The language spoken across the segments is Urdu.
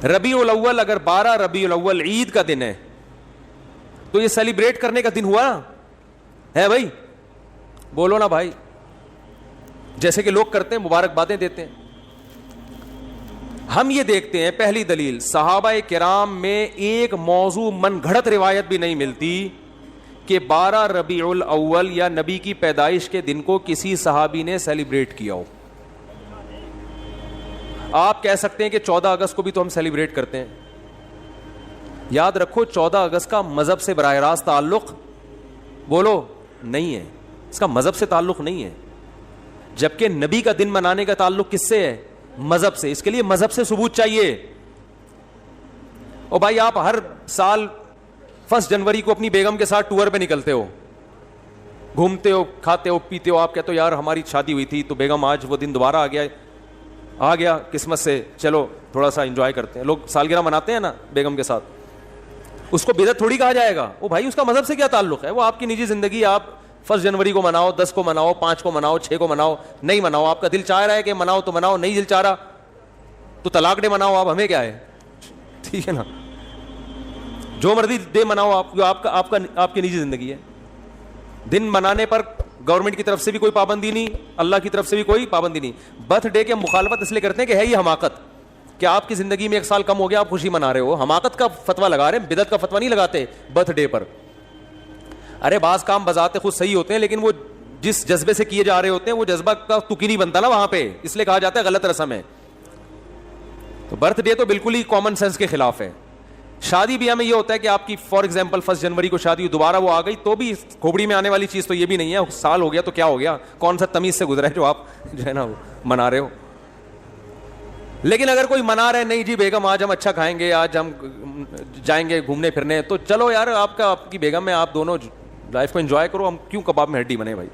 ربیع الاول اگر 12 ربیع الاول عید کا دن ہے تو یہ سیلیبریٹ کرنے کا دن ہوا نا, ہے بھائی؟ بولو نا بھائی. جیسے کہ لوگ کرتے ہیں, مبارکبادیں دیتے ہیں. ہم یہ دیکھتے ہیں, پہلی دلیل, صحابہ کرام میں ایک موضوع من گھڑت روایت بھی نہیں ملتی کہ 12 ربیع الاول یا نبی کی پیدائش کے دن کو کسی صحابی نے سیلیبریٹ کیا ہو. آپ کہہ سکتے ہیں کہ 14 اگست کو بھی تو ہم سیلیبریٹ کرتے ہیں. یاد رکھو 14 اگست کا مذہب سے براہ راست تعلق, بولو, نہیں ہے. اس کا مذہب سے تعلق نہیں ہے, جبکہ نبی کا دن منانے کا تعلق کس سے ہے؟ مذہب سے. اس کے لیے مذہب سے ثبوت چاہیے. اور بھائی آپ ہر سال 1 جنوری کو اپنی بیگم کے ساتھ ٹور پہ نکلتے ہو, گھومتے ہو, کھاتے ہو, پیتے ہو. آپ کہتے ہو یار ہماری شادی ہوئی تھی تو بیگم آج وہ دن دوبارہ آ گیا قسمت سے, چلو تھوڑا سا انجوائے کرتے ہیں. لوگ سالگرہ مناتے ہیں نا بیگم کے ساتھ, اس کو بدعت تھوڑی کہا جائے گا. وہ بھائی اس کا مذہب سے کیا تعلق ہے؟ وہ آپ کی نجی زندگی. آپ 1 جنوری کو مناؤ, 10 کو مناؤ, 5 کو مناؤ, 6 کو مناؤ, نہیں مناؤ. آپ کا دل چاہ رہا ہے کہ مناؤ تو مناؤ, نہیں دل چاہ رہا تو طلاق ڈے مناؤ. آپ ہمیں کیا ہے, ٹھیک ہے نا, جو مرضی ڈے مناؤ. آپ کی نجی زندگی ہے. دن منانے پر گورنمنٹ کی طرف سے بھی کوئی پابندی نہیں, اللہ کی طرف سے بھی کوئی پابندی نہیں. برتھ ڈے کے مخالفت اس لیے کرتے ہیں کہ ہے یہ حماقت کہ آپ کی زندگی میں 1 سال کم ہو گیا, آپ خوشی منا رہے ہو. حماقت کا فتویٰ لگا رہے ہیں, بدعت کا فتویٰ نہیں لگاتے برتھ ڈے پر. ارے بعض کام بذات خود صحیح ہوتے ہیں, لیکن وہ جس جذبے سے کیے جا رہے ہوتے ہیں وہ جذبہ کا تکی نہیں بنتا نا وہاں پہ, اس لیے کہا جاتا ہے غلط رسم ہے. تو برتھ ڈے تو بالکل ہی کامن سینس کے خلاف ہے. شادی بیاہ میں یہ ہوتا ہے کہ آپ کی فار ایگزامپل 1 جنوری کو شادی, دوبارہ وہ آ گئی تو بھی کھوپڑی میں آنے والی چیز تو یہ بھی نہیں ہے. سال ہو گیا تو کیا ہو گیا, کون سا تمیز سے گزرا ہے جو آپ جو ہے نا منا رہے ہو. لیکن اگر کوئی منا رہے نہیں جی بیگم آج ہم اچھا کھائیں گے, آج ہم جائیں گے گھومنے پھرنے, تو چلو یار آپ کی بیگم میں آپ دونوں لائف کو انجوائے کرو. ہم کیوں کباب میں ہڈی بنے بھائی؟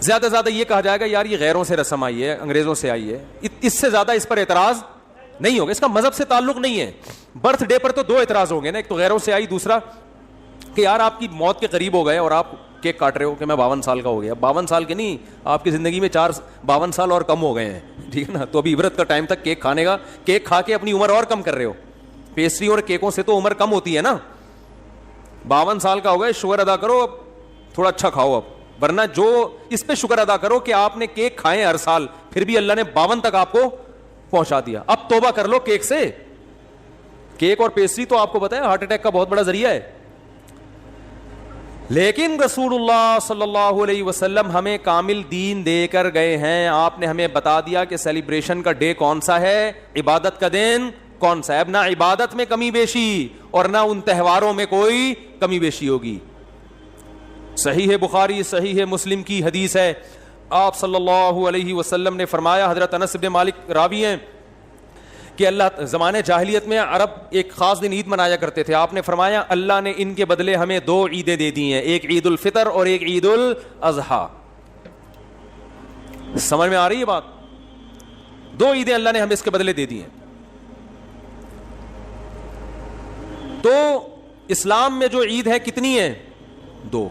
زیادہ سے زیادہ یہ کہا جائے گا یار یہ غیروں سے رسم آئی ہے, انگریزوں سے آئی ہے. اس سے زیادہ اس پر اعتراض نہیں ہوگا. اس کا مذہب سے تعلق نہیں ہے. برتھ ڈے پر تو 2 اعتراض ہوں گے نا, ایک تو غیروں سے آئی, دوسرا کہ یار آپ کی موت کے قریب ہو گئے اور آپ کیک کاٹ رہے ہو کہ میں 52 سال کا ہو گیا. 52 سال کے نہیں, آپ کی زندگی میں 52 سال اور کم ہو گئے ہیں, ٹھیک ہے نا. تو ابھی عبرت کا ٹائم تک کیک کھانے کا, کیک کھا کے اپنی عمر اور کم کر رہے ہو. پیسٹری اور کیکوں سے تو عمر کم ہوتی ہے نا. 52 سال کا ہو گئے, شکر ادا کرو, اب تھوڑا اچھا کھاؤ اب, ورنہ جو اس پہ شکر ادا کرو کہ آپ نے کیک کھائے ہر سال, پھر بھی اللہ نے 52 تک آپ کو پہنچا دیا. اب توبہ کر لو کیک سے. کیک اور پیسٹری تو آپ کو پتا ہے ہارٹ اٹیک کا بہت بڑا ذریعہ ہے. لیکن رسول اللہ صلی اللہ علیہ وسلم ہمیں کامل دین دے کر گئے ہیں. آپ نے ہمیں بتا دیا کہ سیلیبریشن کا ڈے کون سا ہے, عبادت کا دن کون سا ہے. اب نہ عبادت میں کمی بیشی اور نہ ان تہواروں میں کوئی کمی بیشی ہوگی. صحیح بخاری صحیح مسلم کی حدیث ہے, آپ صلی اللہ علیہ وسلم نے فرمایا, حضرت انس بن مالک راوی ہیں, کہ اللہ زمانے جاہلیت میں عرب ایک خاص دن عید منایا کرتے تھے. آپ نے فرمایا اللہ نے ان کے بدلے ہمیں 2 عیدیں دے دی ہیں, ایک عید الفطر اور ایک عید الاضحیٰ. سمجھ میں آ رہی ہے بات؟ 2 عیدیں اللہ نے ہمیں اس کے بدلے دے دی ہیں. تو اسلام میں جو عید ہے کتنی ہے؟ 2.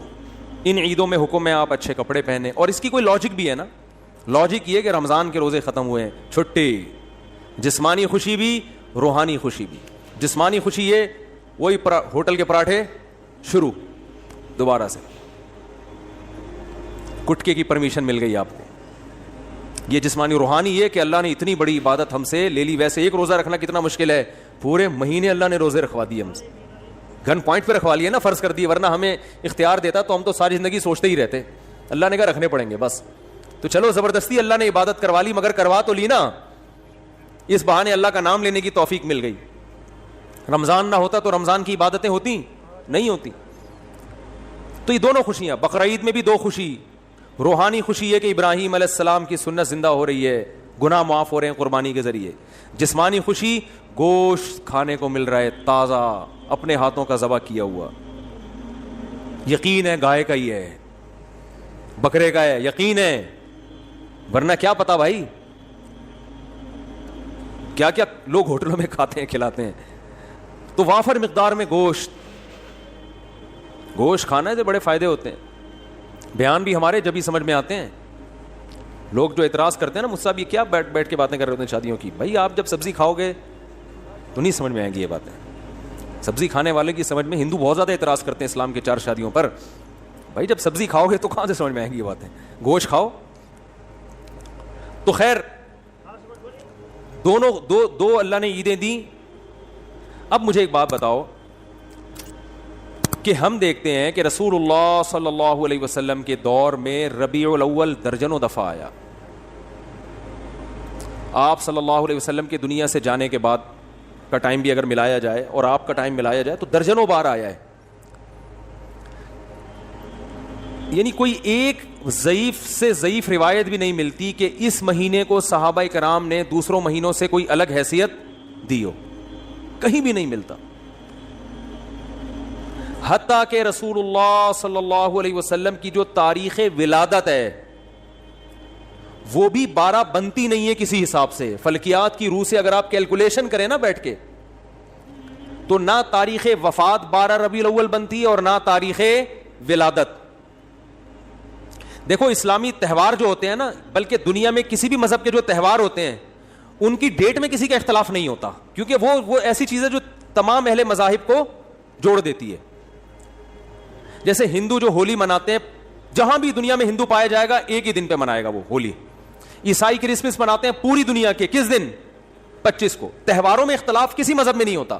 ان عیدوں میں حکم ہے آپ اچھے کپڑے پہنے, اور اس کی کوئی لاجک بھی ہے نا. لاجک یہ کہ رمضان کے روزے ختم ہوئے ہیں, چھٹی, جسمانی خوشی بھی روحانی خوشی بھی. جسمانی خوشی یہ وہی ہوٹل کے پراٹھے شروع دوبارہ سے, کٹکے کی پرمیشن مل گئی آپ کو, یہ جسمانی. روحانی یہ کہ اللہ نے اتنی بڑی عبادت ہم سے لے لی. ویسے ایک روزہ رکھنا کتنا مشکل ہے, پورے مہینے اللہ نے روزے رکھوا دیے ہم سے, گن پوائنٹ پہ رکھوا لیے نا, فرض کر دیے. ورنہ ہمیں اختیار دیتا تو ہم تو ساری زندگی سوچتے ہی رہتے. اللہ نے کہا رکھنے پڑیں گے بس. تو چلو زبردستی اللہ نے عبادت کروا لی, مگر کروا تو لی نا, اس بہانے اللہ کا نام لینے کی توفیق مل گئی. رمضان نہ ہوتا تو رمضان کی عبادتیں ہوتی نہیں ہوتی. تو یہ دونوں خوشیاں. بقرعید میں بھی 2 خوشی, روحانی خوشی ہے کہ ابراہیم علیہ السلام کی سنت زندہ ہو رہی ہے, گناہ معاف ہو رہے ہیں قربانی کے ذریعے. جسمانی خوشی, گوشت کھانے کو مل رہا ہے تازہ, اپنے ہاتھوں کا ذبح کیا ہوا. یقین ہے گائے کا ہی ہے, بکرے کا ہے, یقین ہے, ورنہ کیا پتا بھائی کیا کیا لوگ ہوٹلوں میں کھاتے ہیں کھلاتے ہیں. تو وافر مقدار میں گوشت کھانا ہے تو بڑے فائدے ہوتے ہیں. بیان بھی ہمارے جب ہی سمجھ میں آتے ہیں. لوگ جو اعتراض کرتے ہیں نا مجھ سے، اب یہ کیا بیٹھ بیٹھ کے باتیں کر رہے ہوتے ہیں شادیوں کی. بھائی آپ جب سبزی کھاؤ گے تو نہیں سمجھ میں آئیں گی یہ باتیں. سبزی کھانے والے کی سمجھ میں، ہندو بہت زیادہ اعتراض کرتے ہیں اسلام کے 4 شادیوں پر. بھائی جب سبزی کھاؤ گے تو کہاں سے سمجھ میں آئیں گی یہ باتیں؟ گوشت کھاؤ. تو خیر دونوں دو اللہ نے عیدیں دیں. اب مجھے ایک بات بتاؤ کہ ہم دیکھتے ہیں کہ رسول اللہ صلی اللہ علیہ وسلم کے دور میں ربیع الاول درجنوں دفعہ آیا. آپ صلی اللہ علیہ وسلم کے دنیا سے جانے کے بعد کا ٹائم بھی اگر ملایا جائے اور آپ کا ٹائم ملایا جائے تو درجنوں بار آیا ہے. یعنی کوئی ایک ضعیف سے ضعیف روایت بھی نہیں ملتی کہ اس مہینے کو صحابہ کرام نے دوسروں مہینوں سے کوئی الگ حیثیت دی ہو. کہیں بھی نہیں ملتا. حتیٰ کہ رسول اللہ صلی اللہ علیہ وسلم کی جو تاریخ ولادت ہے وہ بھی 12 بنتی نہیں ہے کسی حساب سے. فلکیات کی روح سے اگر آپ کیلکولیشن کریں نا بیٹھ کے تو نہ تاریخ وفات 12 ربیع الاول بنتی ہے اور نہ تاریخ ولادت. دیکھو اسلامی تہوار جو ہوتے ہیں نا، بلکہ دنیا میں کسی بھی مذہب کے جو تہوار ہوتے ہیں ان کی ڈیٹ میں کسی کا اختلاف نہیں ہوتا، کیونکہ وہ ایسی چیزیں جو تمام اہل مذاہب کو جوڑ دیتی ہے. جیسے ہندو جو ہولی مناتے ہیں، جہاں بھی دنیا میں ہندو پایا جائے گا ایک ہی دن پہ منائے گا وہ ہولی. عیسائی کرسمس مناتے ہیں پوری دنیا کے کس دن؟ 25 کو. تہواروں میں اختلاف کسی مذہب میں نہیں ہوتا.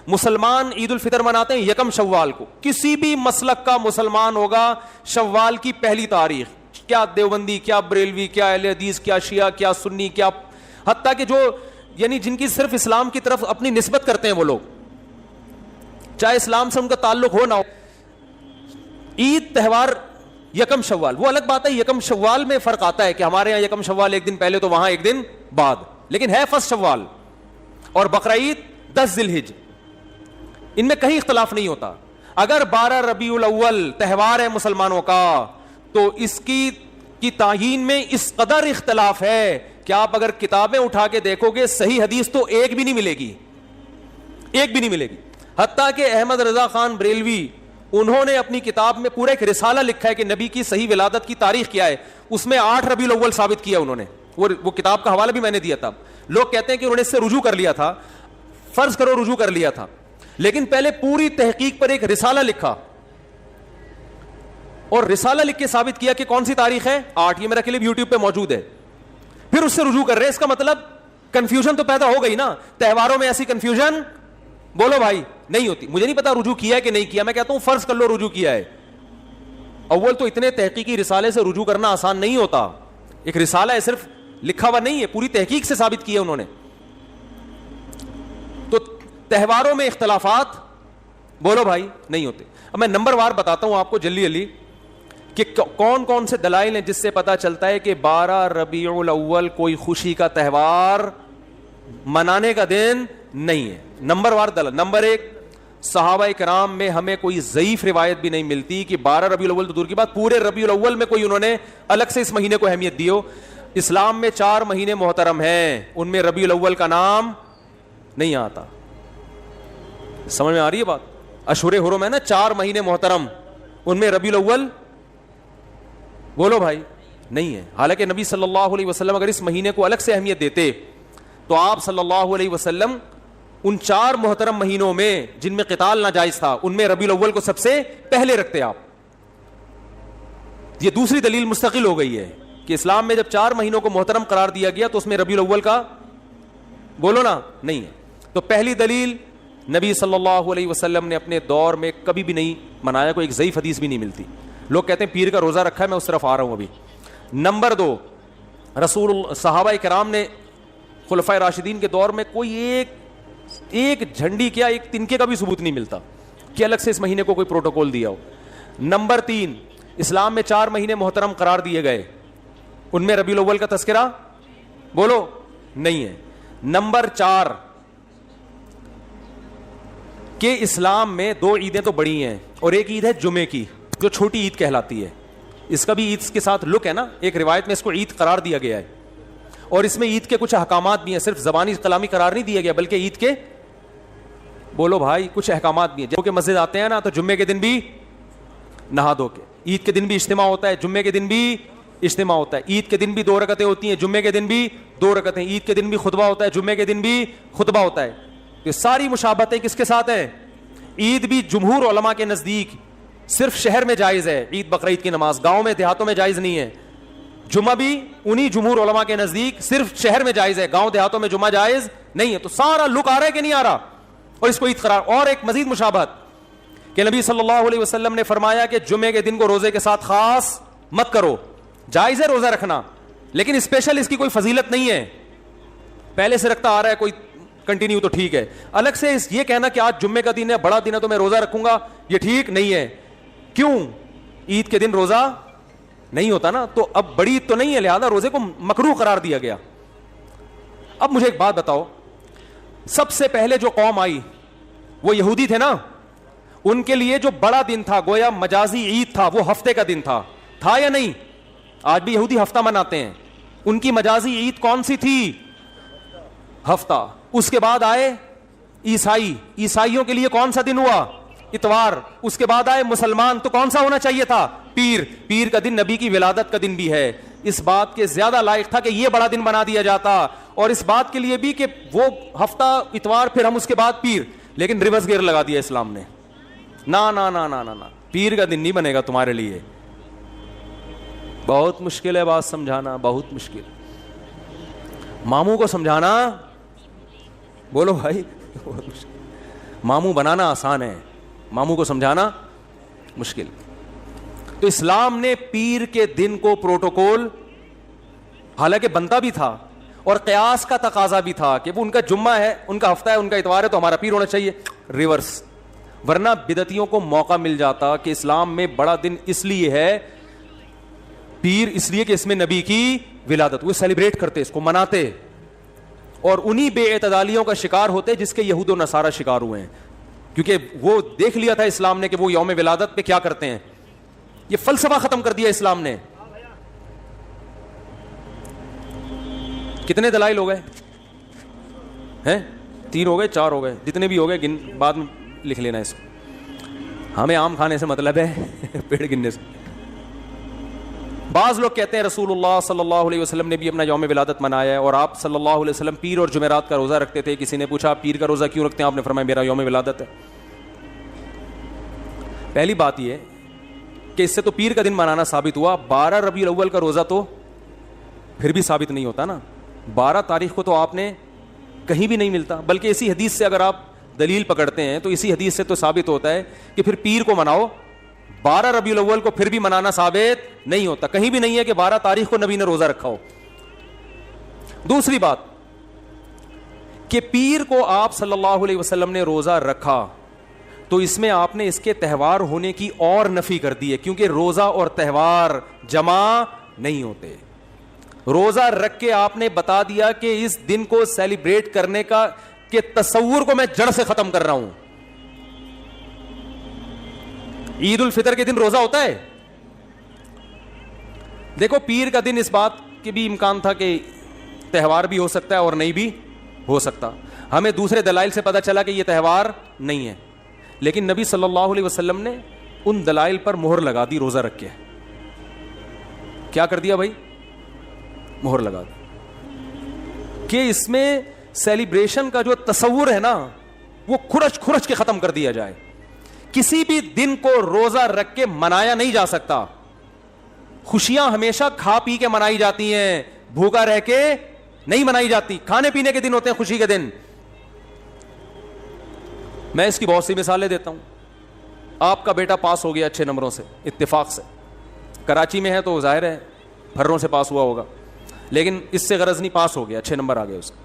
مسلمان عید الفطر مناتے ہیں 1 شوال کو. کسی بھی مسلک کا مسلمان ہوگا شوال کی پہلی تاریخ، کیا دیوبندی، کیا بریلوی، کیا اہل حدیث، کیا شیعہ، کیا سنی، کیا حتیٰ کہ جو یعنی جن کی صرف اسلام کی طرف اپنی نسبت کرتے ہیں وہ لوگ، چاہے اسلام سے ان کا تعلق ہو نہ ہو، عید تہوار 1 شوال. وہ الگ بات ہے 1 شوال میں فرق آتا ہے کہ ہمارے یہاں 1 شوال ایک دن پہلے تو وہاں ایک دن بعد، لیکن ہے 1 شوال. اور بقرعید 10 ذی الحجہ، ان میں کہیں اختلاف نہیں ہوتا. اگر 12 ربیع الاول تہوار ہے مسلمانوں کا تو اس کی تعیین میں اس قدر اختلاف ہے کہ آپ اگر کتابیں اٹھا کے دیکھو گے صحیح حدیث تو ایک بھی نہیں ملے گی، ایک بھی نہیں ملے گی. حتیٰ کہ احمد رضا خان بریلوی انہوں نے اپنی کتاب میں پورا ایک رسالہ لکھا ہے کہ نبی کی صحیح ولادت کی تاریخ کیا ہے، اس میں 8 ربیع الاول ثابت کیا انہوں نے. وہ کتاب کا حوالہ بھی میں نے دیا تھا. لوگ کہتے ہیں کہ انہوں نے اس سے رجوع کر لیا تھا، فرض کرو رجوع کر لیا تھا، لیکن پہلے پوری تحقیق پر ایک رسالہ لکھا اور رسالہ لکھ کے ثابت کیا کہ کون سی تاریخ ہے 8. یہ میرا کلپ یوٹیوب پہ موجود ہے. پھر اس سے رجوع کر رہے ہیں. اس کا مطلب کنفیوژن تو پیدا ہو گئی نا. تہواروں میں ایسی کنفیوژن بولو بھائی نہیں ہوتی. مجھے نہیں پتا رجوع کیا ہے کہ نہیں کیا، میں کہتا ہوں فرض کر لو رجوع کیا ہے. اول تو اتنے تحقیقی رسالے سے رجوع کرنا آسان نہیں ہوتا. ایک رسالہ ہے، صرف لکھا ہوا نہیں ہے، پوری تحقیق سے ثابت کیا انہوں نے. تو تہواروں میں اختلافات بولو بھائی نہیں ہوتے. اب میں نمبر وار بتاتا ہوں آپ کو جلدی جلدی کہ کون کون سے دلائل ہیں جس سے پتا چلتا ہے کہ 12 ربیع الاول کوئی خوشی کا تہوار منانے کا دن نہیں ہے. نمبر وار دلائل. نمبر 1، صحابہ کرام میں ہمیں کوئی ضعیف روایت بھی نہیں ملتی کہ 12 ربیع الاول تو دور کی بات، پورے ربیع الاول میں کوئی انہوں نے الگ سے اس مہینے کو اہمیت دی ہو. اسلام میں 4 مہینے محترم ہیں، ان میں ربیع الاول کا نام نہیں آتا. سمجھ میں آ رہی ہے بات؟ اشہر حرم ہے نا 4 مہینے محترم، ان میں ربیع الاول بولو بھائی نہیں ہے. حالانکہ نبی صلی اللہ علیہ وسلم اگر اس مہینے کو الگ سے اہمیت دیتے تو آپ صلی اللہ علیہ وسلم ان 4 محترم مہینوں میں جن میں قتال ناجائز تھا ان میں ربیع الاول کو سب سے پہلے رکھتے آپ. یہ دوسری دلیل مستقل ہو گئی ہے کہ اسلام میں جب 4 مہینوں کو محترم قرار دیا گیا تو اس میں ربیع الاول کا بولو نا نہیں ہے. تو پہلی دلیل، نبی صلی اللہ علیہ وسلم نے اپنے دور میں کبھی بھی نہیں منایا، کوئی ایک ضعیف حدیث بھی نہیں ملتی. لوگ کہتے ہیں پیر کا روزہ رکھا ہے، میں اس طرف آ رہا ہوں ابھی. نمبر 2، صحابہ کرام نے خلفائے راشدین کے دور میں کوئی ایک جھنڈی کیا ایک تنکے کا بھی ثبوت نہیں ملتا کہ الگ سے اس مہینے کو کوئی پروٹوکول دیا ہو. نمبر 3، اسلام میں 4 مہینے محترم قرار دیے گئے، ان میں ربیع الاول کا تذکرہ بولو نہیں ہے. نمبر 4 کہ اسلام میں 2 عیدیں تو بڑی ہیں اور ایک عید ہے جمعے کی جو چھوٹی عید کہلاتی ہے. اس کا بھی عید کے ساتھ لک ہے نا، ایک روایت میں اس کو عید قرار دیا گیا ہے اور اس میں عید کے کچھ احکامات بھی ہیں. صرف زبانی کلامی قرار نہیں دیا گیا بلکہ عید کے بولو بھائی کچھ احکامات بھی ہیں. جب کہ مسجد آتے ہیں نا تو جمعے کے دن بھی نہا دھو کے، عید کے دن بھی اجتماع ہوتا ہے، جمعے کے دن بھی اجتماع ہوتا ہے. عید کے دن بھی 2 رکعتیں ہوتی ہیں, جمعے کے دن بھی 2 رکعتیں, عید کے دن بھی خطبہ ہوتا ہے, جمعے کے دن بھی خطبہ ہوتا ہے. یہ ساری مشابہتیں کس کے ساتھ ہیں؟ عید بھی جمہور علماء کے نزدیک صرف شہر میں جائز ہے, عید بقرعید کی نماز گاؤں میں دیہاتوں میں جائز نہیں ہے. جمعہ بھی انہی جمہور علماء کے نزدیک صرف شہر میں جائز ہے, گاؤں دیہاتوں میں جمعہ جائز نہیں ہے. تو سارا لک آ رہا ہے کہ نہیں آ رہا, اور اس کو عید قرار. اور ایک مزید مشابہت کہ نبی صلی اللہ علیہ وسلم نے فرمایا کہ جمعے کے دن کو روزے کے ساتھ خاص مت کرو. جائز ہے روزہ رکھنا, لیکن اسپیشل اس کی کوئی فضیلت نہیں ہے. پہلے سے رکھتا آ رہا ہے کوئی کنٹینیو تو ٹھیک ہے. الگ سے یہ کہنا کہ آج جمعے کا دن ہے, بڑا دن ہے, تو میں روزہ رکھوں گا, یہ ٹھیک نہیں ہے. کیوں؟ عید کے دن روزہ نہیں ہوتا نا, تو اب بڑی عید تو نہیں ہے, لہذا روزے کو مکروہ قرار دیا گیا. اب مجھے ایک بات بتاؤ, سب سے پہلے جو قوم آئی وہ یہودی تھے نا, ان کے لیے جو بڑا دن تھا گویا مجازی عید تھا, وہ ہفتے کا دن تھا یا نہیں؟ آج بھی یہودی ہفتہ مناتے ہیں. ان کی مجازی عید کون سی تھی؟ ہفتہ. اس کے بعد آئے عیسائیوں کے لیے کون سا دن ہوا؟ اتوار. اس کے بعد آئے مسلمان, تو کون سا ہونا چاہیے تھا؟ پیر کا دن نبی کی ولادت کا دن بھی ہے. اس بات کے زیادہ لائق تھا کہ یہ بڑا دن بنا دیا جاتا, اور اس بات کے لیے بھی کہ وہ ہفتہ اتوار, پھر ہم اس کے بعد پیر. لیکن ریورس گیئر لگا دیا اسلام نے. نا نا نا نا نا نا, پیر کا دن نہیں بنے گا تمہارے لیے. بہت مشکل ہے بات سمجھانا, بہت مشکل. ماموں کو سمجھانا, بولو بھائی, بہت مشکل. ماموں بنانا آسان ہے, ماموں کو سمجھانا مشکل. تو اسلام نے پیر کے دن کو پروٹوکول, حالانکہ بنتا بھی تھا اور قیاس کا تقاضا بھی تھا کہ وہ ان کا جمعہ ہے, ان کا ہفتہ ہے, ان کا اتوار ہے, تو ہمارا پیر ہونا چاہیے. ریورس. ورنہ بدعتیوں کو موقع مل جاتا کہ اسلام میں بڑا دن اس لیے ہے, پیر اس لیے کہ اس میں نبی کی ولادت, وہ سیلیبریٹ کرتے, اس کو مناتے, اور انہی بے اعتدالیوں کا شکار ہوتے جس کے یہود و نصارہ شکار ہوئے ہیں. کیونکہ وہ دیکھ لیا تھا اسلام نے کہ وہ یوم ولادت پہ کیا کرتے ہیں. یہ فلسفہ ختم کر دیا اسلام نے. کتنے دلائل ہو گئے ہیں؟ 3 ہو گئے, 4 ہو گئے, جتنے بھی ہو گئے بعد میں لکھ لینا اس کو. ہمیں آم کھانے سے مطلب ہے, پیڑ گننے سے. بعض لوگ کہتے ہیں رسول اللہ صلی اللہ علیہ وسلم نے بھی اپنا یوم ولادت منایا ہے, اور آپ صلی اللہ علیہ وسلم پیر اور جمعرات کا روزہ رکھتے تھے. کسی نے پوچھا پیر کا روزہ کیوں رکھتے ہیں؟ آپ نے فرمایا میرا یوم ولادت ہے. پہلی بات یہ کہ اس سے تو پیر کا دن منانا ثابت ہوا. 12 ربیع الاول کا روزہ تو پھر بھی ثابت نہیں ہوتا نا. 12 تاریخ کو تو آپ نے کہیں بھی نہیں ملتا, بلکہ اسی حدیث سے اگر آپ دلیل پکڑتے ہیں تو اسی حدیث سے تو ثابت ہوتا ہے کہ پھر پیر کو مناؤ. 12 ربیع الاول کو پھر بھی منانا ثابت نہیں ہوتا, کہیں بھی نہیں ہے کہ 12 تاریخ کو نبی نے روزہ رکھا ہو. دوسری بات کہ پیر کو آپ صلی اللہ علیہ وسلم نے روزہ رکھا تو اس میں آپ نے اس کے تہوار ہونے کی اور نفی کر دی ہے, کیونکہ روزہ اور تہوار جمع نہیں ہوتے. روزہ رکھ کے آپ نے بتا دیا کہ اس دن کو سیلیبریٹ کرنے کا کہ تصور کو میں جڑ سے ختم کر رہا ہوں. عید الفطر کے دن روزہ ہوتا ہے. دیکھو پیر کا دن اس بات کی بھی امکان تھا کہ تہوار بھی ہو سکتا ہے اور نہیں بھی ہو سکتا. ہمیں دوسرے دلائل سے پتہ چلا کہ یہ تہوار نہیں ہے, لیکن نبی صلی اللہ علیہ وسلم نے ان دلائل پر مہر لگا دی روزہ رکھ کے. کیا کر دیا بھائی؟ مہر لگا دی کہ اس میں سیلیبریشن کا جو تصور ہے نا وہ کھرچ کے ختم کر دیا جائے. کسی بھی دن کو روزہ رکھ کے منایا نہیں جا سکتا. خوشیاں ہمیشہ کھا پی کے منائی جاتی ہیں, بھوکا رہ کے نہیں منائی جاتی. کھانے پینے کے دن ہوتے ہیں خوشی کے دن. میں اس کی بہت سی مثالیں دیتا ہوں. آپ کا بیٹا پاس ہو گیا اچھے نمبروں سے, اتفاق سے, کراچی میں ہے تو ظاہر ہے پھروں سے پاس ہوا ہوگا, لیکن اس سے غرض نہیں, پاس ہو گیا, اچھے نمبر آ گئے اس کے.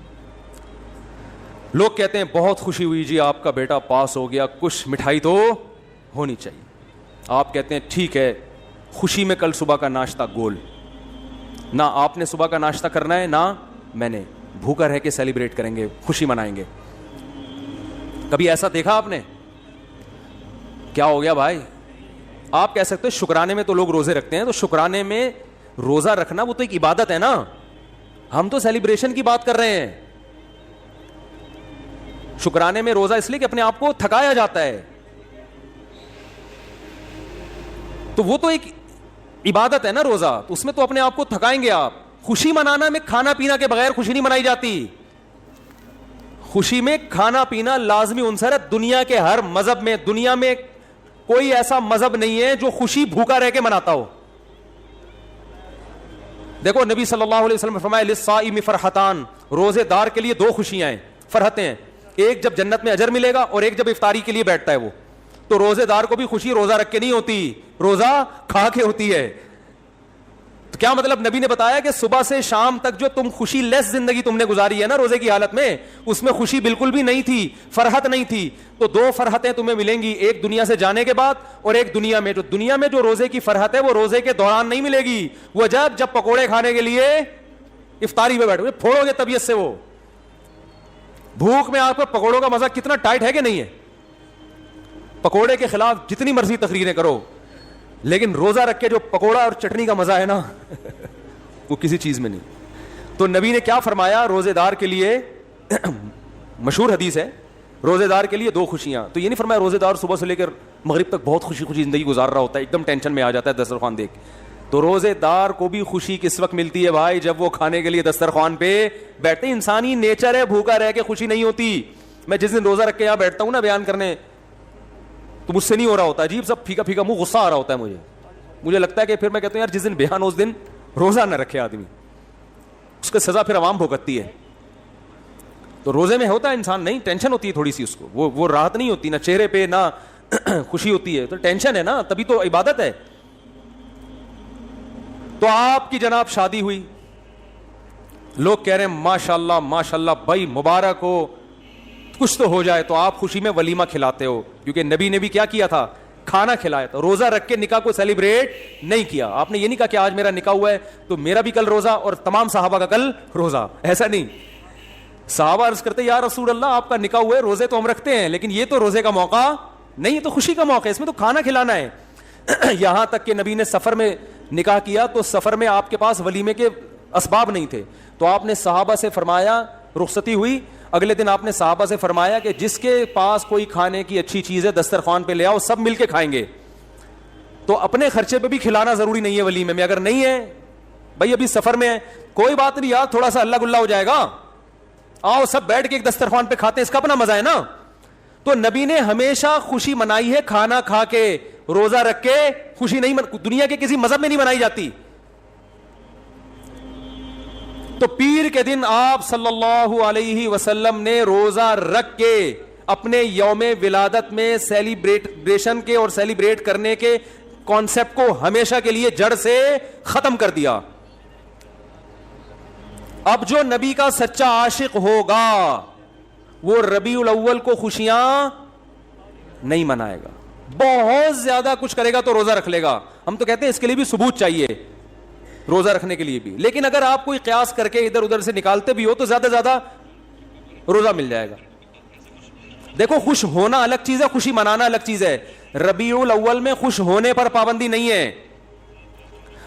لوگ کہتے ہیں بہت خوشی ہوئی جی آپ کا بیٹا پاس ہو گیا, کچھ مٹھائی تو ہونی چاہیے. آپ کہتے ہیں ٹھیک ہے, خوشی میں کل صبح کا ناشتہ گول. نہ آپ نے صبح کا ناشتہ کرنا ہے نہ میں نے, بھوکا رہ کے سیلیبریٹ کریں گے, خوشی منائیں گے. کبھی ایسا دیکھا آپ نے؟ کیا ہو گیا بھائی؟ آپ کہہ سکتے شکرانے میں تو لوگ روزے رکھتے ہیں, تو شکرانے میں روزہ رکھنا وہ تو ایک عبادت ہے نا. ہم تو سیلیبریشن کی بات کر رہے ہیں. شکرانے میں روزہ اس لیے کہ اپنے آپ کو تھکایا جاتا ہے, تو وہ تو ایک عبادت ہے نا روزہ, تو اس میں تو اپنے آپ کو تھکائیں گے آپ. خوشی منانا میں کھانا پینا کے بغیر خوشی نہیں منائی جاتی. خوشی میں کھانا پینا لازمی عنصر ہے. دنیا کے ہر مذہب میں, دنیا میں کوئی ایسا مذہب نہیں ہے جو خوشی بھوکا رہ کے مناتا ہو. دیکھو نبی صلی اللہ علیہ وسلم نے فرمایا للصائم فرحتان, روزے دار کے لیے دو خوشیاں ہیں, فرحتیں ہیں. ایک جب جنت میں اجر ملے گا, اور ایک جب افطاری کے لیے بیٹھتا ہے وہ. تو روزے دار کو بھی خوشی روزہ رکھ کے نہیں ہوتی, روزہ کھا کے ہوتی ہے. تو کیا مطلب, نبی نے بتایا کہ صبح سے شام تک جو تم خوشی لیس زندگی تم نے گزاری ہے نا روزے کی حالت میں, اس میں خوشی بالکل بھی نہیں تھی, فرحت نہیں تھی. تو دو فرحتیں تمہیں ملیں گی, ایک دنیا سے جانے کے بعد اور ایک دنیا میں. جو دنیا میں جو روزے کی فرحت ہے وہ روزے کے دوران نہیں ملے گی, وہ جب پکوڑے کھانے کے لیے افطاری میں بیٹھو گے, پھوڑو گے طبیعت سے. وہ بھوک میں آپ کو پکوڑوں کا مزہ کتنا ٹائٹ ہے کہ نہیں ہے. پکوڑے کے خلاف جتنی مرضی تقریریں کرو, لیکن روزہ رکھ کے جو پکوڑا اور چٹنی کا مزہ ہے نا وہ کسی چیز میں نہیں. تو نبی نے کیا فرمایا, روزے دار کے لیے مشہور حدیث ہے, روزے دار کے لیے دو خوشیاں. تو یہ نہیں فرمایا روزے دار صبح سے لے کر مغرب تک بہت خوشی خوشی زندگی گزار رہا ہوتا ہے, ایک دم ٹینشن میں آ جاتا ہے دسترخوان دیکھ. تو روزے دار کو بھی خوشی کس وقت ملتی ہے بھائی, جب وہ کھانے کے لیے دسترخوان پہ بیٹھتے. انسانی نیچر ہے, بھوکا رہ کے خوشی نہیں ہوتی. میں جس دن روزہ رکھ کے یہاں بیٹھتا ہوں نا بیان کرنے, تو مجھ سے نہیں ہو رہا ہوتا, عجیب سا پھیکا پھیکا منہ, غصہ آ رہا ہوتا ہے مجھے لگتا ہے کہ پھر میں کہتا ہوں یار جس دن بیان اس دن روزہ نہ رکھے آدمی, اس کا سزا پھر عوام بھگتتی ہے. تو روزے میں ہوتا ہے انسان نہیں, ٹینشن ہوتی ہے تھوڑی سی اس کو, وہ راحت نہیں ہوتی, نہ چہرے پہ نہ خوشی ہوتی ہے. تو ٹینشن ہے نا, تبھی تو عبادت ہے. تو آپ کی جناب شادی ہوئی, لوگ کہہ رہے ہیں ماشاء اللہ بھائی مبارک ہو, کچھ تو ہو جائے. تو آپ خوشی میں ولیمہ کھلاتے ہو, کیونکہ نبی نے بھی کیا کیا تھا, کھانا کھلایا تھا. روزہ رکھ کے نکاح کو سیلیبریٹ نہیں کیا. آپ نے یہ نہیں کہا کہ آج میرا نکاح ہوا ہے تو میرا بھی کل روزہ اور تمام صحابہ کا کل روزہ, ایسا نہیں. صحابہ عرض کرتے یا رسول اللہ آپ کا نکاح ہوا ہے, روزے تو ہم رکھتے ہیں لیکن یہ تو روزے کا موقع نہیں, یہ تو خوشی کا موقع ہے, اس میں تو کھانا کھلانا ہے. یہاں تک کہ نبی نے سفر میں نکاح کیا تو سفر میں آپ کے پاس ولیمے کے اسباب نہیں تھے, تو آپ نے صحابہ سے فرمایا, رخصتی ہوئی, اگلے دن آپ نے صحابہ سے فرمایا کہ جس کے پاس کوئی کھانے کی اچھی چیز ہے دسترخوان پہ لے آؤ, سب مل کے کھائیں گے. تو اپنے خرچے پہ بھی کھلانا ضروری نہیں ہے ولیمے میں. اگر نہیں ہے بھائی ابھی سفر میں ہے, کوئی بات نہیں یار, تھوڑا سا اللہ گلہ ہو جائے گا, آؤ سب بیٹھ کے ایک دسترخوان پہ کھاتے ہیں, اس کا اپنا مزہ ہے نا. تو نبی نے ہمیشہ خوشی منائی ہے کھانا کھا کے, روزہ رکھ کے خوشی نہیں دنیا کے کسی مذہب میں نہیں منائی جاتی. تو پیر کے دن آپ صلی اللہ علیہ وسلم نے روزہ رکھ کے اپنے یوم ولادت میں سیلیبریشن کے اور سیلیبریٹ کرنے کے کانسیپٹ کو ہمیشہ کے لیے جڑ سے ختم کر دیا. اب جو نبی کا سچا عاشق ہوگا وہ ربیع الاول کو خوشیاں نہیں منائے گا, بہت زیادہ کچھ کرے گا تو روزہ رکھ لے گا. ہم تو کہتے ہیں اس کے لیے بھی ثبوت چاہیے, روزہ رکھنے کے لیے بھی. لیکن اگر آپ کوئی قیاس کر کے ادھر ادھر سے نکالتے بھی ہو تو زیادہ زیادہ روزہ مل جائے گا. دیکھو خوش ہونا الگ چیز ہے, خوشی منانا الگ چیز ہے. ربیع الاول میں خوش ہونے پر پابندی نہیں ہے.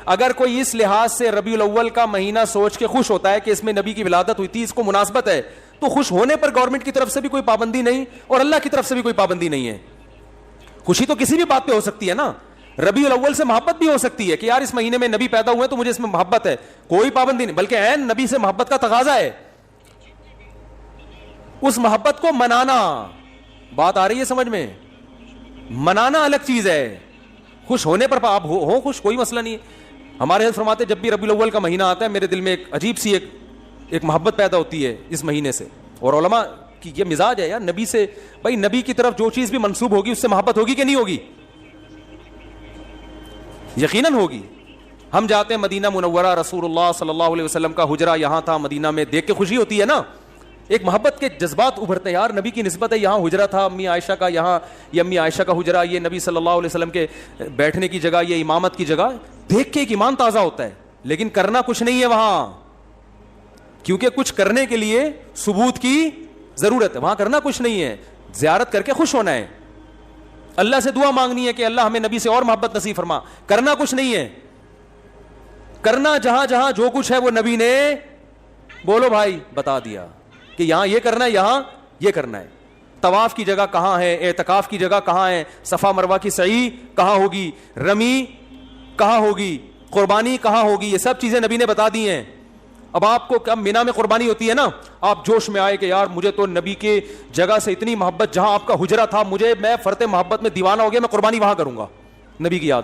اگر کوئی اس لحاظ سے ربیع الاول کا مہینہ سوچ کے خوش ہوتا ہے کہ اس میں نبی کی ولادت ہوئی تھی, اس کو مناسبت ہے, تو خوش ہونے پر گورنمنٹ کی طرف سے بھی کوئی پابندی نہیں اور اللہ کی طرف سے بھی کوئی پابندی نہیں ہے. خوشی تو کسی بھی بات پہ ہو سکتی ہے نا. ربیع الاول سے محبت بھی ہو سکتی ہے کہ یار اس مہینے میں نبی پیدا ہوئے تو مجھے اس میں محبت ہے, کوئی پابندی نہیں, بلکہ عین نبی سے محبت کا تقاضا ہے. اس محبت کو منانا, بات آ رہی ہے سمجھ میں, منانا الگ چیز ہے. خوش ہونے پر آپ ہو خوش, کوئی مسئلہ نہیں ہے. ہمارے حضرت فرماتے جب بھی ربیع الاول کا مہینہ آتا ہے میرے دل میں ایک عجیب سی ایک محبت پیدا ہوتی ہے اس مہینے سے. اور علماء کی یہ مزاج ہے یار, نبی سے بھائی نبی کی طرف جو چیز بھی منسوب ہوگی اس سے محبت ہوگی کہ نہیں ہوگی, یقیناً ہوگی. ہم جاتے ہیں مدینہ منورہ, رسول اللہ صلی اللہ علیہ وسلم کا حجرہ یہاں تھا مدینہ میں, دیکھ کے خوشی ہوتی ہے نا, ایک محبت کے جذبات ابھرتے ہیں, یار نبی کی نسبت ہے, یہاں حجرہ تھا امی عائشہ کا, یہاں یہ امی عائشہ کا حجرہ, یہ نبی صلی اللہ علیہ وسلم کے بیٹھنے کی جگہ, یہ امامت کی جگہ, دیکھ کے ایک ایمان تازہ ہوتا ہے. لیکن کرنا کچھ نہیں ہے وہاں, کیونکہ کچھ کرنے کے لیے ثبوت کی ضرورت ہے. وہاں کرنا کچھ نہیں ہے, زیارت کر کے خوش ہونا ہے, اللہ سے دعا مانگنی ہے کہ اللہ ہمیں نبی سے اور محبت نصیب فرما. کرنا کچھ نہیں ہے, کرنا جہاں جہاں جو کچھ ہے وہ نبی نے بولو بھائی بتا دیا کہ یہاں یہ کرنا ہے, یہاں یہ کرنا ہے. طواف کی جگہ کہاں ہے, اعتکاف کی جگہ کہاں ہے, صفا مروہ کی سعی کہاں ہوگی, رمی کہاں ہوگی, قربانی کہاں ہوگی, یہ سب چیزیں نبی نے بتا دی ہیں. اب آپ کو کیا مینا میں قربانی ہوتی ہے نا, آپ جوش میں آئے کہ یار مجھے تو نبی کے جگہ سے اتنی محبت, جہاں آپ کا حجرہ تھا, میں فرط محبت میں دیوانہ ہو گیا, میں قربانی وہاں کروں گا نبی کی یاد.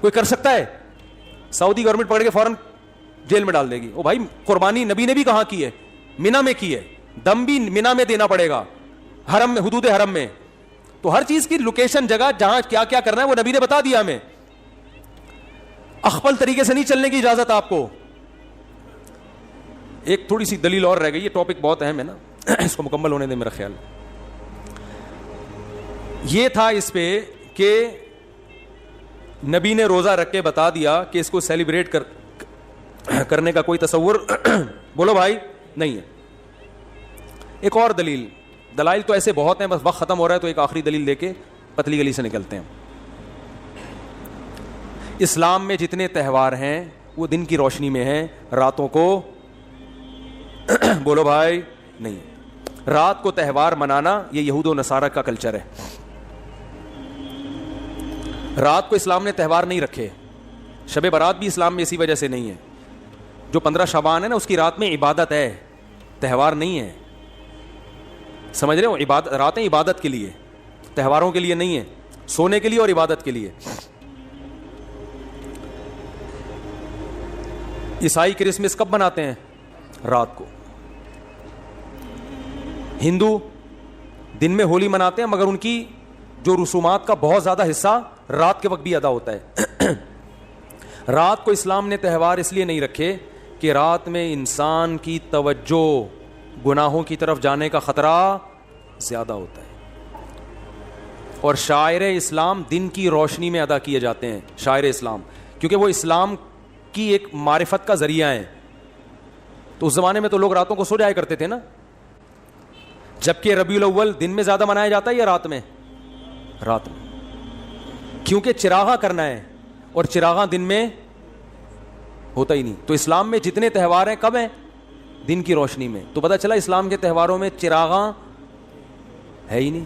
کوئی کر سکتا ہے؟ سعودی گورنمنٹ پکڑ کے فوراً جیل میں ڈال دے گی. او بھائی قربانی نبی نے بھی کہاں کی ہے؟ مینا میں کی ہے. دم بھی مینا میں دینا پڑے گا, حرم میں, حدود حرم میں. تو ہر چیز کی لوکیشن, جگہ جہاں کیا کیا کرنا ہے وہ نبی نے بتا دیا ہمیں. اخپل طریقے سے نہیں چلنے کی اجازت آپ کو. ایک تھوڑی سی دلیل اور رہ گئی, یہ ٹاپک بہت اہم ہے نا, اس کو مکمل ہونے دیں. میرا خیال یہ تھا اس پہ کہ نبی نے روزہ رکھ کے بتا دیا کہ اس کو سیلیبریٹ کرنے کا کوئی تصور بولو بھائی نہیں ہے. ایک اور دلائل تو ایسے بہت ہیں, بس وقت ختم ہو رہا ہے تو ایک آخری دلیل دے کے پتلی گلی سے نکلتے ہیں. اسلام میں جتنے تہوار ہیں وہ دن کی روشنی میں ہیں, راتوں کو بولو بھائی نہیں. رات کو تہوار منانا یہ یہود و نصارہ کا کلچر ہے. رات کو اسلام نے تہوار نہیں رکھے. شب برات بھی اسلام میں اسی وجہ سے نہیں ہے. جو 15 شعبان ہے نا, اس کی رات میں عبادت ہے, تہوار نہیں ہے. سمجھ رہے ہو؟ راتیں عبادت کے لیے, تہواروں کے لیے نہیں ہے, سونے کے لیے اور عبادت کے لیے. عیسائی کرسمس کب مناتے ہیں؟ رات کو. ہندو دن میں ہولی مناتے ہیں, مگر ان کی جو رسومات کا بہت زیادہ حصہ رات کے وقت بھی ادا ہوتا ہے. رات کو اسلام نے تہوار اس لیے نہیں رکھے کہ رات میں انسان کی توجہ گناہوں کی طرف جانے کا خطرہ زیادہ ہوتا ہے. اور شاعر اسلام دن کی روشنی میں ادا کیے جاتے ہیں. شاعر اسلام کیونکہ وہ اسلام کی ایک معرفت کا ذریعہ ہیں. تو اس زمانے میں تو لوگ راتوں کو سو جایا کرتے تھے نا, جبکہ ربیع الاول دن میں زیادہ منایا جاتا ہے یا رات میں؟ رات میں, کیونکہ چراغاں کرنا ہے اور چراغاں دن میں ہوتا ہی نہیں. تو اسلام میں جتنے تہوار ہیں کب ہیں؟ دن کی روشنی میں. تو پتہ چلا اسلام کے تہواروں میں چراغاں ہے ہی نہیں.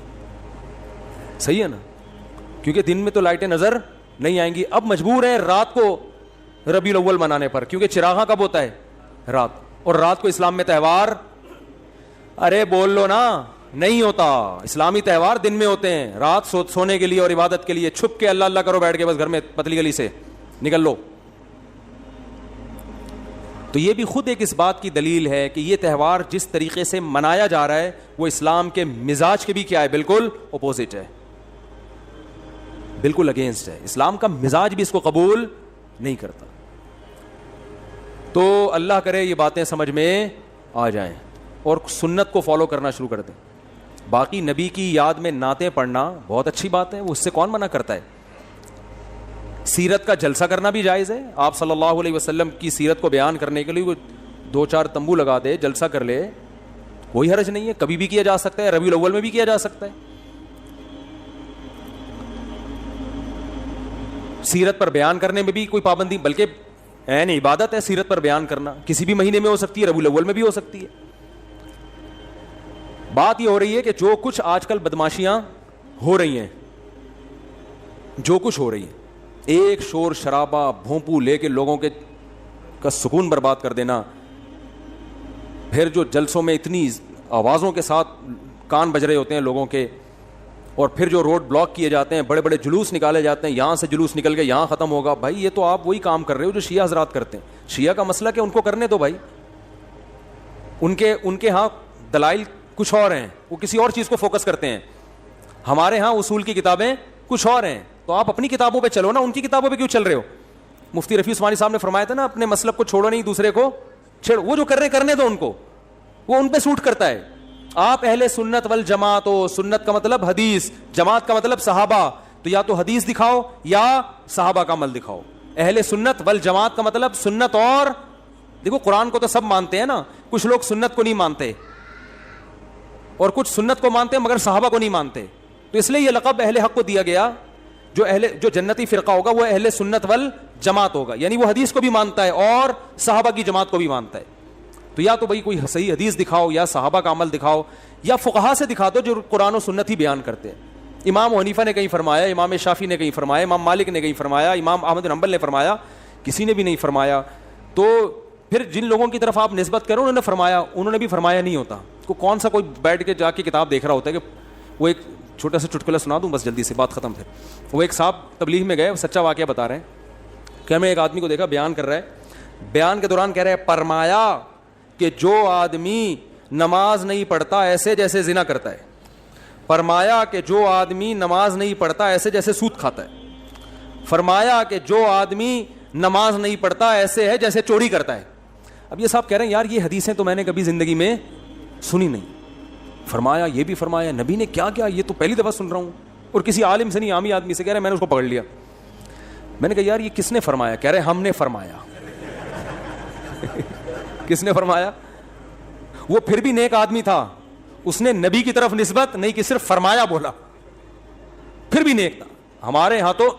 صحیح ہے نا, کیونکہ دن میں تو لائٹیں نظر نہیں آئیں گی. اب مجبور ہیں رات کو ربیع الاول منانے پر, کیونکہ چراغاں کب ہوتا ہے؟ رات. اور رات کو اسلام میں تہوار, ارے بول لو نا, نہیں ہوتا. اسلامی تہوار دن میں ہوتے ہیں, رات سونے کے لیے اور عبادت کے لیے. چھپ کے اللہ اللہ کرو بیٹھ کے بس گھر میں, پتلی گلی سے نکل لو. تو یہ بھی خود ایک اس بات کی دلیل ہے کہ یہ تہوار جس طریقے سے منایا جا رہا ہے وہ اسلام کے مزاج کے بھی کیا ہے؟ بالکل اپوزٹ ہے, بالکل اگینسٹ ہے. اسلام کا مزاج بھی اس کو قبول نہیں کرتا. تو اللہ کرے یہ باتیں سمجھ میں آ جائیں اور سنت کو فالو کرنا شروع کر دیں. باقی نبی کی یاد میں نعتیں پڑھنا بہت اچھی بات ہے, وہ اس سے کون منع کرتا ہے. سیرت کا جلسہ کرنا بھی جائز ہے. آپ صلی اللہ علیہ وسلم کی سیرت کو بیان کرنے کے لیے وہ 2-4 تمبو لگا دے, جلسہ کر لے, کوئی حرج نہیں ہے. کبھی بھی کیا جا سکتا ہے, ربیع الاول میں بھی کیا جا سکتا ہے. سیرت پر بیان کرنے میں بھی کوئی پابندی, بلکہ عین عبادت ہے سیرت پر بیان کرنا. کسی بھی مہینے میں ہو سکتی ہے, ربیع الاول میں بھی ہو سکتی ہے. بات یہ ہو رہی ہے کہ جو کچھ آج کل بدماشیاں ہو رہی ہیں, جو کچھ ہو رہی ہیں, ایک شور شرابہ بھونپو لے کے لوگوں کے کا سکون برباد کر دینا, پھر جو جلسوں میں اتنی آوازوں کے ساتھ کان بج رہے ہوتے ہیں لوگوں کے, اور پھر جو روڈ بلاک کیے جاتے ہیں, بڑے بڑے جلوس نکالے جاتے ہیں, یہاں سے جلوس نکل کے یہاں ختم ہوگا. بھائی یہ تو آپ وہی کام کر رہے ہو جو شیعہ حضرات کرتے ہیں. شیعہ کا مسئلہ کہ ان کو کرنے دو بھائی, ان کے ہاں دلائل کچھ اور ہیں, وہ کسی اور چیز کو فوکس کرتے ہیں. ہمارے ہاں اصول کی کتابیں کچھ اور ہیں, تو آپ اپنی کتابوں پہ چلو نا, ان کی کتابوں پہ کیوں چل رہے ہو؟ مفتی رفیع عثمانی صاحب نے فرمایا تھا نا, اپنے مسلک کو چھوڑو نہیں, دوسرے کو چھیڑو. وہ جو کر رہے کرنے دو ان کو, وہ ان پہ سوٹ کرتا ہے. آپ اہل سنت والجماعت ہو, سنت کا مطلب حدیث, جماعت کا مطلب صحابہ, تو یا تو حدیث دکھاؤ یا صحابہ کا عمل دکھاؤ. اہل سنت والجماعت کا مطلب سنت, اور دیکھو قرآن کو تو سب مانتے ہیں نا, کچھ لوگ سنت کو نہیں مانتے اور کچھ سنت کو مانتے ہیں مگر صحابہ کو نہیں مانتے. تو اس لیے یہ لقب اہل حق کو دیا گیا. جو جنتی فرقہ ہوگا وہ اہل سنت والجماعت ہوگا, یعنی وہ حدیث کو بھی مانتا ہے اور صحابہ کی جماعت کو بھی مانتا ہے. تو یا تو بھائی کوئی صحیح حدیث دکھاؤ, یا صحابہ کا عمل دکھاؤ, یا فقہا سے دکھا دو جو قرآن و سنت ہی بیان کرتے ہیں. امام حنیفہ نے کہیں فرمایا, امام شافعی نے کہیں فرمایا, امام مالک نے کہیں فرمایا, امام احمد بن حنبل نے فرمایا, کسی نے بھی نہیں فرمایا. تو پھر جن لوگوں کی طرف آپ نسبت کرو انہوں نے فرمایا, انہوں نے بھی فرمایا نہیں ہوتا. کو کون سا کوئی بیٹھ کے جا کے کتاب دیکھ رہا ہوتا ہے کہ وہ ایک چھوٹا سا چٹکلا سنا دوں بس جلدی سے بات ختم. پھر وہ ایک صاحب تبلیغ میں گئے, سچا واقعہ بتا رہے ہیں کہ ہمیں ایک آدمی کو دیکھا بیان کر رہا ہے, بیان کے دوران کہہ رہے ہیں فرمایا کہ جو آدمی نماز نہیں پڑھتا ایسے جیسے زنا کرتا ہے, فرمایا کہ جو آدمی نماز نہیں پڑھتا ایسے جیسے سود کھاتا ہے, فرمایا کہ جو آدمی نماز نہیں پڑھتا ایسے ہے جیسے چوری کرتا ہے. اب یہ صاحب کہہ رہے ہیں یار یہ حدیثیں تو میں نے کبھی زندگی میں سنی نہیں. فرمایا یہ بھی فرمایا, نبی نے کیا کیا یہ تو پہلی دفعہ سن رہا ہوں, اور کسی عالم سے نہیں عامی آدمی سے. کہہ رہے میں نے اس کو پکڑ لیا. میں نے کہا یار یہ کس نے فرمایا؟ کہہ رہے ہم نے فرمایا. کس نے فرمایا؟ وہ پھر بھی نیک آدمی تھا, اس نے نبی کی طرف نسبت نہیں کہ صرف فرمایا بولا, پھر بھی نیک تھا. ہمارے ہاں تو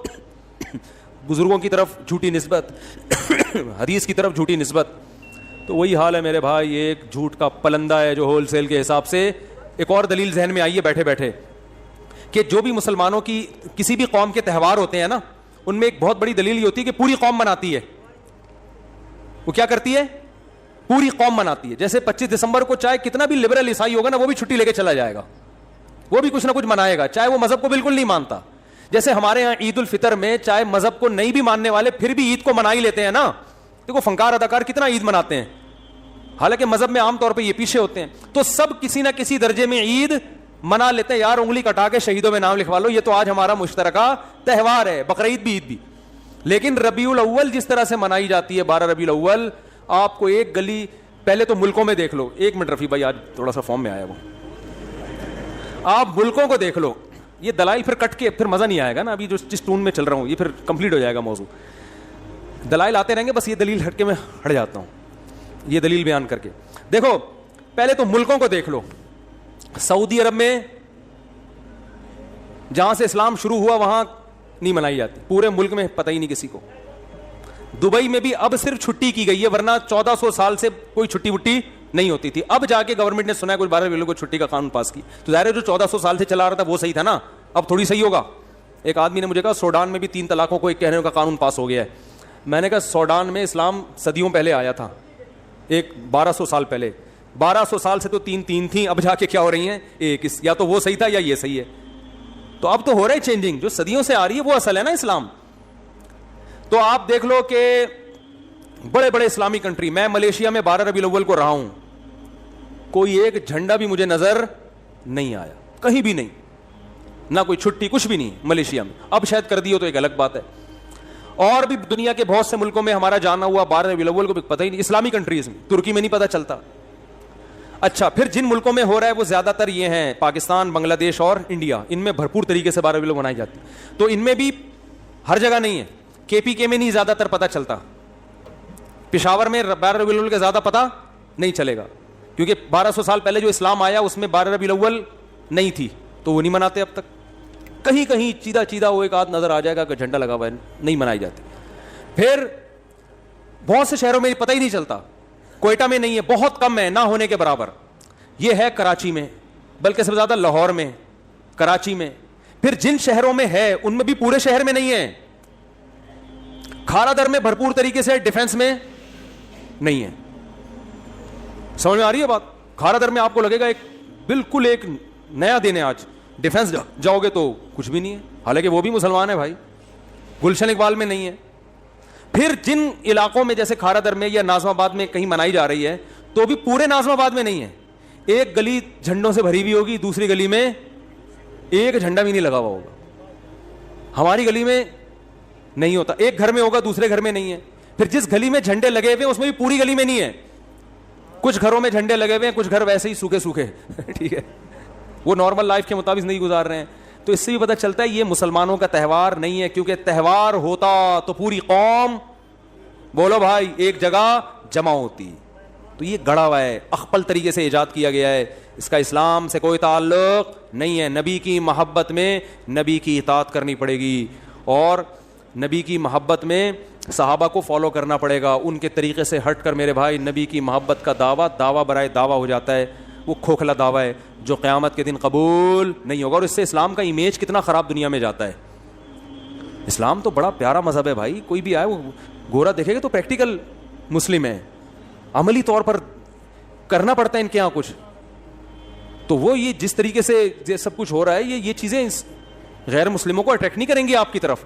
بزرگوں کی طرف جھوٹی نسبت, حدیث کی طرف جھوٹی نسبت. تو وہی حال ہے میرے بھائی, یہ ایک جھوٹ کا پلندہ ہے جو ہول سیل کے حساب سے. ایک اور دلیل ذہن میں آئی ہے بیٹھے بیٹھے کہ جو بھی مسلمانوں کی کسی بھی قوم کے تہوار ہوتے ہیں نا, ان میں ایک بہت بڑی دلیل یہ ہوتی ہے کہ پوری قوم مناتی ہے. وہ کیا کرتی ہے؟ پوری قوم مناتی ہے. جیسے 25 دسمبر کو چاہے کتنا بھی لبرل عیسائی ہوگا نا, وہ بھی چھٹی لے کے چلا جائے گا, وہ بھی کچھ نہ کچھ منائے گا, چاہے وہ مذہب کو بالکل نہیں مانتا. جیسے ہمارے یہاں عید الفطر میں چاہے مذہب کو نہیں بھی ماننے والے پھر بھی عید کو منا ہی لیتے ہیں نا. دیکھو فنکار اداکار کتنا عید مناتے ہیں, حالانکہ مذہب میں عام طور پہ یہ پیچھے ہوتے ہیں. تو سب کسی نہ کسی درجے میں عید منا لیتے ہیں. یار انگلی کٹا کے شہیدوں میں نام لکھوا لو, یہ تو آج ہمارا مشترکہ تہوار ہے, بقرعید بھی عید بھی. لیکن ربیع الاول جس طرح سے منائی جاتی ہے, 12 ربیع الاول, آپ کو ایک گلی پہلے تو ملکوں میں دیکھ لو. ایک منٹ رفیع بھائی, آج تھوڑا سا فارم میں آیا وہ, آپ ملکوں کو دیکھ لو. یہ دلائل پھر کٹ کے پھر مزہ نہیں آئے گا نا, ابھی جو جس ٹون میں چل رہا ہوں یہ پھر کمپلیٹ ہو جائے گا موضوع. دلائل آتے رہیں گے, بس یہ دلیل ہٹ کے میں ہٹ جاتا ہوں, یہ دلیل بیان کر کے. دیکھو پہلے تو ملکوں کو دیکھ لو. سعودی عرب میں جہاں سے اسلام شروع ہوا وہاں نہیں منائی جاتی, پورے ملک میں پتہ ہی نہیں کسی کو. دبئی میں بھی اب صرف چھٹی کی گئی ہے, ورنہ 1400 سال سے کوئی چھٹی وٹی نہیں ہوتی تھی. اب جا کے گورنمنٹ نے سنا ہے کوئی 12 ربیع کو چھٹی کا قانون پاس کی, تو ظاہر ہے جو 1400 سال سے چلا رہا تھا وہ صحیح تھا نا, اب تھوڑی صحیح ہوگا. ایک آدمی نے مجھے کہا سوڈان میں بھی 3 طلاقوں کو ایک کہنے کا قانون پاس ہو گیا ہے. میں نے کہا سوڈان میں اسلام صدیوں پہلے آیا تھا, ایک 1200 سال پہلے. 1200 سال سے تو 3 تھیں, اب جا کے کیا ہو رہی ہیں ایک, یا تو وہ صحیح تھا یا یہ صحیح ہے. تو اب تو ہو رہا ہے چینجنگ, جو صدیوں سے آ رہی ہے وہ اصل ہے نا اسلام. تو آپ دیکھ لو کہ بڑے بڑے اسلامی کنٹری, میں ملیشیا میں 12 ربیع الاول کو رہا ہوں, کوئی ایک جھنڈا بھی مجھے نظر نہیں آیا, کہیں بھی نہیں, نہ کوئی چھٹی, کچھ بھی نہیں ملیشیا میں. اب شاید کر دی ہو تو ایک الگ بات ہے. اور بھی دنیا کے بہت سے ملکوں میں ہمارا جانا ہوا 12 ربیع الاول کو بھی پتہ ہی نہیں, اسلامی کنٹریز میں, ترکی میں نہیں پتہ چلتا. اچھا پھر جن ملکوں میں ہو رہا ہے وہ زیادہ تر یہ ہیں پاکستان, بنگلہ دیش اور انڈیا, ان میں بھرپور طریقے سے 12 ربیع الاول منائی جاتی. تو ان میں بھی ہر جگہ نہیں ہے, KPK میں نہیں زیادہ تر پتہ چلتا, پشاور میں 12 ربیع الاول کا زیادہ پتہ نہیں چلے گا, کیونکہ 1200 سال پہلے جو اسلام آیا اس میں 12 ربیع الاول نہیں تھی, تو وہ نہیں مناتے اب تک. کہیں کہیں چیدہ وہ ایک آدھ نظر آ جائے گا کہ جھنڈا لگا ہوا ہے, نہیں منائی جاتی. پھر بہت سے شہروں میں پتہ ہی نہیں چلتا, کوئٹہ میں نہیں ہے, بہت کم ہے, نہ ہونے کے برابر. یہ ہے کراچی میں, بلکہ سب سے زیادہ لاہور میں, کراچی میں. پھر جن شہروں میں ہے ان میں بھی پورے شہر میں نہیں ہے. کھارا در میں بھرپور طریقے سے, ڈیفنس میں نہیں ہے. سمجھ میں آ رہی ہے بات؟ کھارا در میں آپ کو لگے گا ایک بالکل ایک نیا دن ہے آج, ڈیفنس جاؤ گے تو کچھ بھی نہیں ہے, حالانکہ وہ بھی مسلمان ہے بھائی. گلشن اقبال میں نہیں ہے. پھر جن علاقوں میں جیسے کھارا در میں یا ناظم آباد میں کہیں منائی جا رہی ہے تو بھی پورے ناظم آباد میں نہیں ہے. ایک گلی جھنڈوں سے بھری ہوئی ہوگی, دوسری گلی میں ایک جھنڈا بھی نہیں لگا ہوا ہوگا. ہماری گلی میں نہیں ہوتا, ایک گھر میں ہوگا دوسرے گھر میں نہیں ہے. پھر جس گلی میں جھنڈے لگے ہوئے اس میں بھی پوری گلی میں نہیں ہے, کچھ گھروں میں جھنڈے لگے ہوئے ہیں, کچھ گھر ویسے ہی سوکھے سوکھے. ٹھیک ہے, وہ نارمل لائف کے مطابق نہیں گزار رہے ہیں. تو اس سے بھی پتہ چلتا ہے یہ مسلمانوں کا تہوار نہیں ہے, کیونکہ تہوار ہوتا تو پوری قوم, بولو بھائی, ایک جگہ جمع ہوتی. تو یہ گڑا ہوا ہے, اخپل طریقے سے ایجاد کیا گیا ہے, اس کا اسلام سے کوئی تعلق نہیں ہے. نبی کی محبت میں نبی کی اطاعت کرنی پڑے گی, اور نبی کی محبت میں صحابہ کو فالو کرنا پڑے گا. ان کے طریقے سے ہٹ کر میرے بھائی نبی کی محبت کا دعویٰ برائے دعویٰ ہو جاتا ہے. وہ کھوکھلا دعویٰ ہے جو قیامت کے دن قبول نہیں ہوگا. اور اس سے اسلام کا امیج کتنا خراب دنیا میں جاتا ہے. اسلام تو بڑا پیارا مذہب ہے بھائی. کوئی بھی آئے وہ گورا دیکھے گا تو پریکٹیکل مسلم ہے, عملی طور پر کرنا پڑتا ہے ان کے یہاں کچھ. تو وہ یہ جس طریقے سے سب کچھ ہو رہا ہے, یہ چیزیں غیر مسلموں کو اٹریکٹ نہیں کریں گی آپ کی طرف.